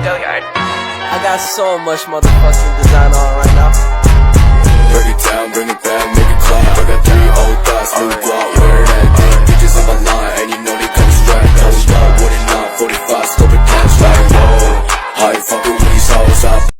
I got so much motherfucking design on right now. Break it down, bring it back, make it clap. I got 3 old thoughts, new guap, wear that thing. Bitches on my line, and you know they come strapped. Hold up, what it not, 45, scope it cash like, whoa. How you fucking with these hoes up?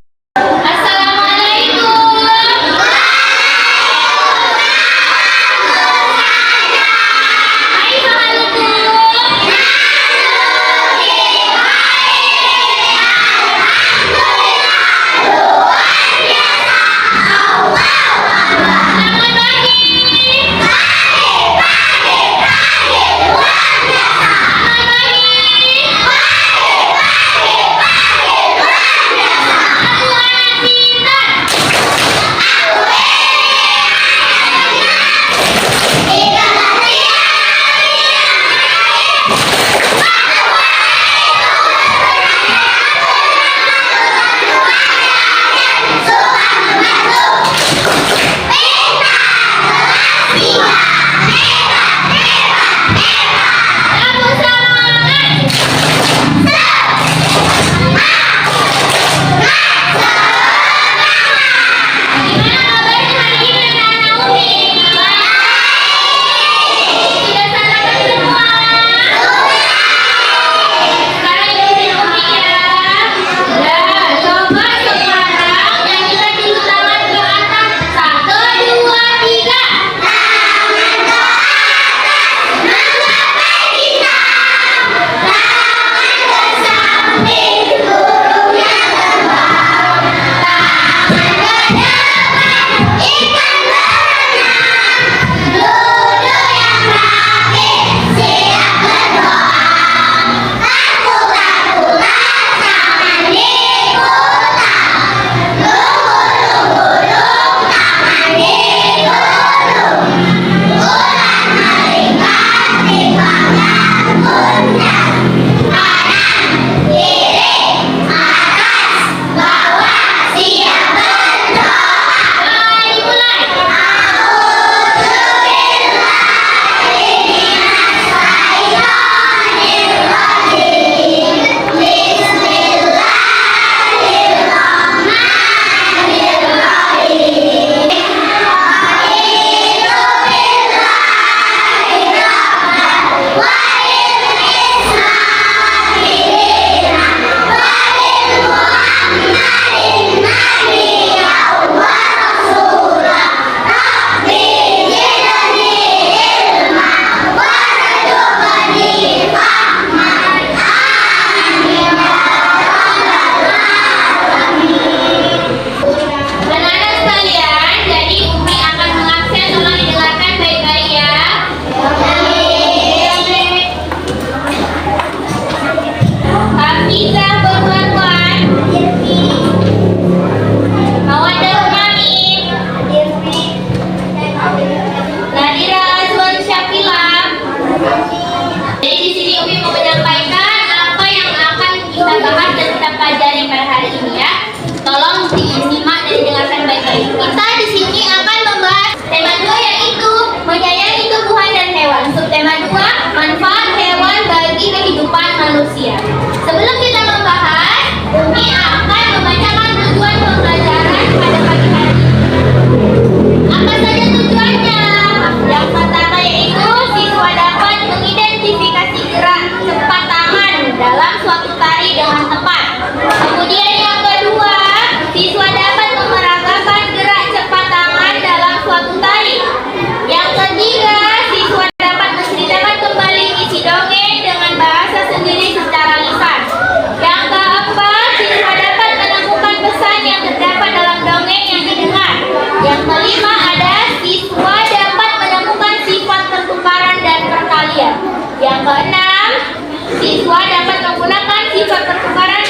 Kita di sini akan membahas tema 2 yaitu menyayangi tumbuhan dan hewan. Subtema 2, manfaat hewan bagi kehidupan manusia. Sebelum kita membahas, Umi akan membacakan tujuan pembelajaran pada pagi hari ini. Apa saja tujuannya? Yang pertama yaitu siswa dapat mengidentifikasi gerak cepat tangan dalam suatu tari dengan tepat. Kemudian yang kedua, siswa dapat memeragakan gerak cepat tangan dalam suatu tari. Yang ketiga, siswa dapat menceritakan kembali isi dongeng dengan bahasa sendiri secara lisan. Yang keempat, siswa dapat menemukan pesan yang terdapat dalam dongeng yang didengar. Yang kelima ada siswa dapat menemukan sifat pertukaran dan perkalian. Yang keenam, siswa dapat menggunakan sifat pertukaran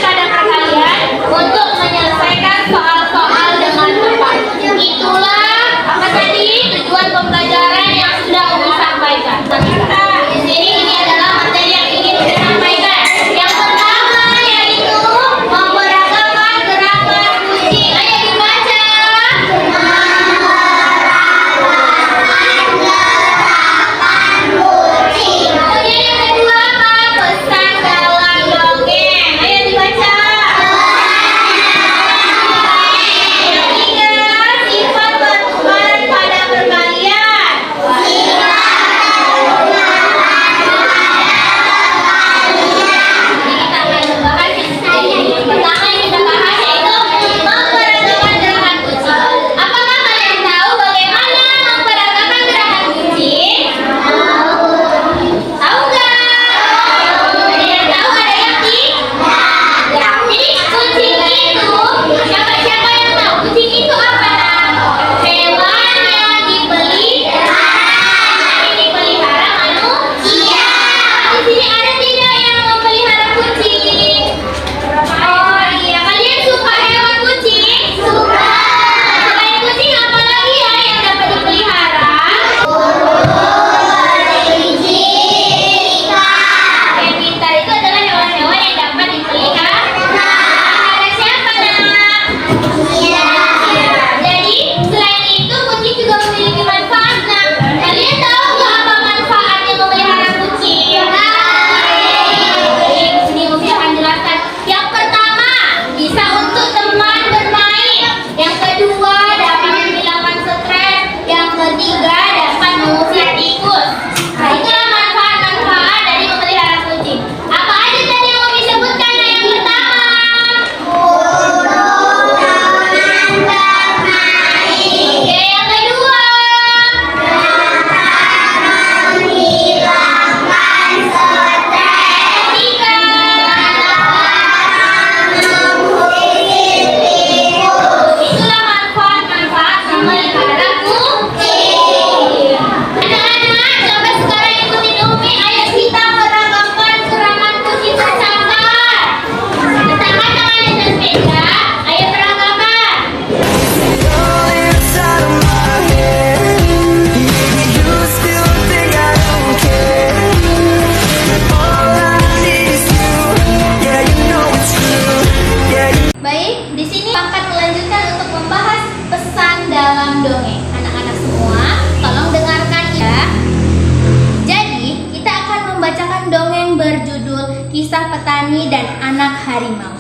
kisah petani dan anak harimau.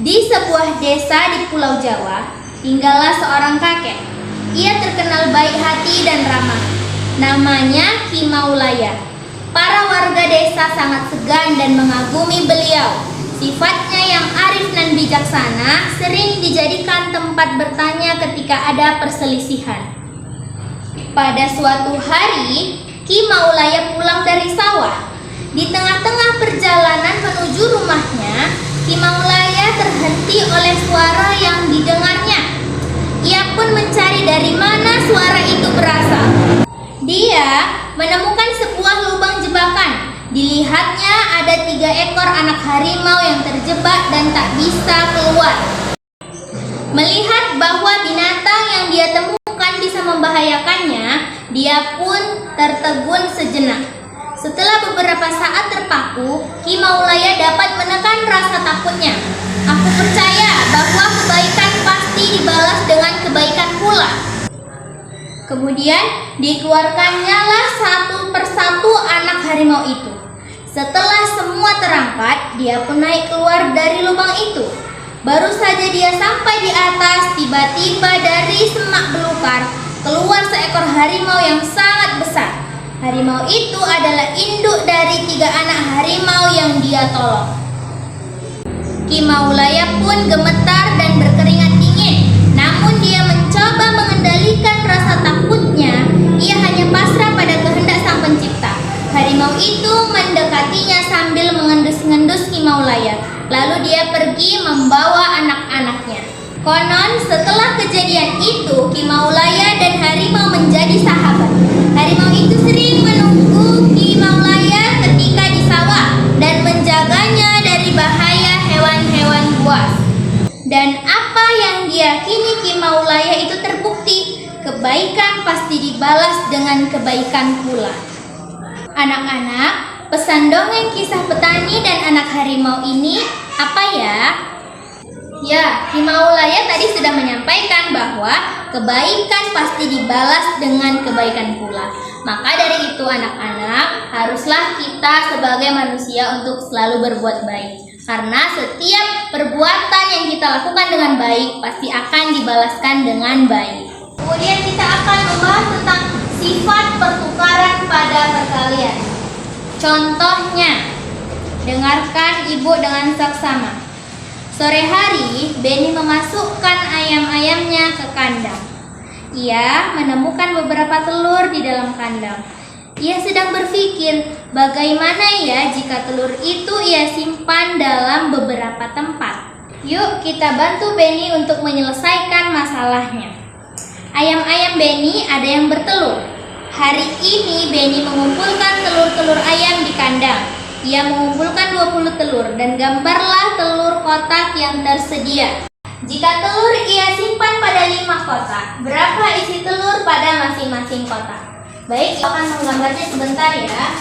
Di sebuah desa di Pulau Jawa, tinggallah seorang kakek. Ia terkenal baik hati dan ramah. Namanya Ki Maulaya. Para warga desa sangat segan dan mengagumi beliau. Sifatnya yang arif dan bijaksana sering dijadikan tempat bertanya ketika ada perselisihan. Pada suatu hari, Ki Maulaya pulang dari sawah. Di tengah-tengah perjalanan menuju rumahnya, Ki Maulaya terhenti oleh suara yang didengarnya. Ia pun mencari dari mana suara itu berasal. Dia menemukan sebuah lubang jebakan. Dilihatnya ada 3 ekor anak harimau yang terjebak dan tak bisa keluar. Melihat bahwa binatang yang dia temukan bisa membahayakannya, dia pun tertegun sejenak. Setelah beberapa saat terpaku, Ki Maulaya dapat menekan rasa takutnya. Aku percaya bahwa kebaikan pasti dibalas dengan kebaikan pula. Kemudian dikeluarkannya lah satu persatu anak harimau itu. Setelah semua terangkat, dia pun naik keluar dari lubang itu. Baru saja dia sampai di atas, tiba-tiba dari semak belukar keluar seekor harimau yang sangat besar. Harimau itu adalah induk dari 3 anak harimau yang dia tolong. Ki Maulaya pun gemetar dan berkeringat dingin. Namun dia mencoba mengendalikan rasa takutnya. Ia hanya pasrah pada kehendak Sang Pencipta. Harimau itu mendekatinya sambil mengendus-ngendus Ki Maulaya. Lalu dia pergi membawa anak-anaknya. Konon setelah kejadian itu, Ki Maulaya dan harimau menjadi sahabat. Harimau itu sering menunggu Ki Maulaya ketika di sawah dan menjaganya dari bahaya hewan-hewan buas. Dan apa yang diyakini Ki Maulaya itu terbukti. Kebaikan pasti dibalas dengan kebaikan pula. Anak-anak, pesan dongeng kisah petani dan anak harimau ini apa ya? Ya, Ki Maulaya tadi sudah menyampaikan bahwa kebaikan pasti dibalas dengan kebaikan pula. Maka dari itu anak-anak, haruslah kita sebagai manusia untuk selalu berbuat baik. Karena setiap perbuatan yang kita lakukan dengan baik pasti akan dibalaskan dengan baik. Kemudian kita akan membahas tentang sifat pertukaran pada perkalian. Contohnya, dengarkan ibu dengan saksama. Sore hari, Benny memasukkan ayam-ayamnya ke kandang. Ia menemukan beberapa telur di dalam kandang. Ia sedang berpikir, bagaimana ya jika telur itu ia simpan dalam beberapa tempat. Yuk kita bantu Benny untuk menyelesaikan masalahnya. Ayam-ayam Benny ada yang bertelur. Hari ini Benny mengumpulkan telur-telur ayam di kandang. Ia mengumpulkan 20 telur dan gambarlah telur kotak yang tersedia. Jika telur ia simpan pada 5 kotak, berapa isi telur pada masing-masing kotak? Baik, saya akan menggambarnya sebentar ya.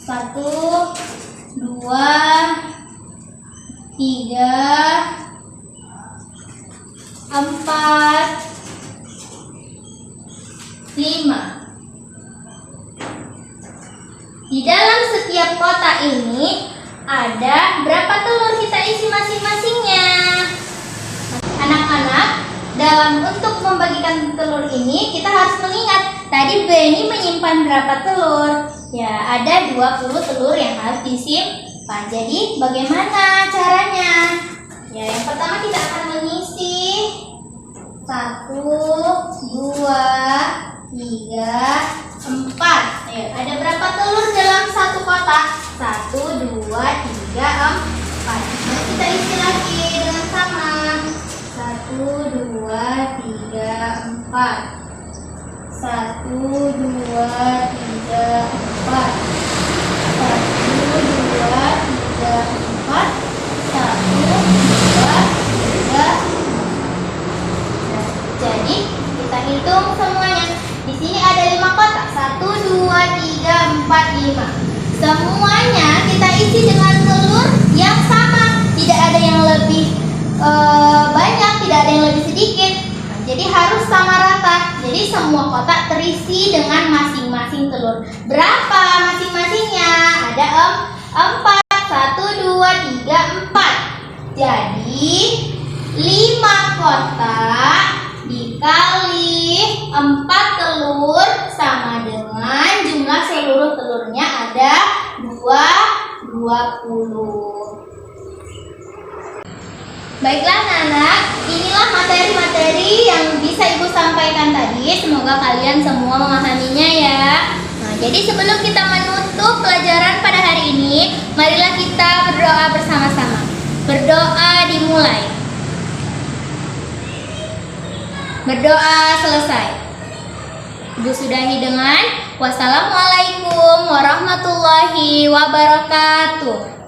1, 2, 3, 4, 5. Di dalam setiap kotak ini ada berapa telur kita isi masing-masingnya. Anak-anak, dalam untuk membagikan telur ini kita harus mengingat tadi Benny menyimpan berapa telur. Ya, ada 20 telur yang harus disimpan. Jadi bagaimana caranya? Ya, yang pertama kita akan mengisi 1, 2, 3, 4. Ayo, ada berapa telur dalam satu kotak? 1, 2, 3, 4. Nah, kita isi lagi dengan sama. 1, 2, 3, 4. 1, 2, 3, 4. 1, 2, 3, 4. 1, 2, 3. Jadi kita hitung semuanya. Di sini ada 5 kotak. 1, 2, 3, 4, 5. Semuanya kita isi dengan telur yang sama. Tidak ada yang lebih banyak, tidak ada yang lebih sedikit. Jadi harus sama rata. jadi semua kotak terisi dengan masing-masing telur. Berapa masing-masingnya? Ada 4, 1, 2, 3, 4. Jadi 5 kotak dikali 4 telur sama dengan jumlah seluruh telurnya ada 20. Baiklah anak-anak, inilah materi-materi yang bisa Ibu sampaikan tadi. Semoga kalian semua memahaminya ya. Nah, jadi sebelum kita menutup pelajaran pada hari ini, marilah kita berdoa bersama-sama. Berdoa dimulai. Berdoa selesai. Ibu sudahi dengan wassalamualaikum warahmatullahi wabarakatuh.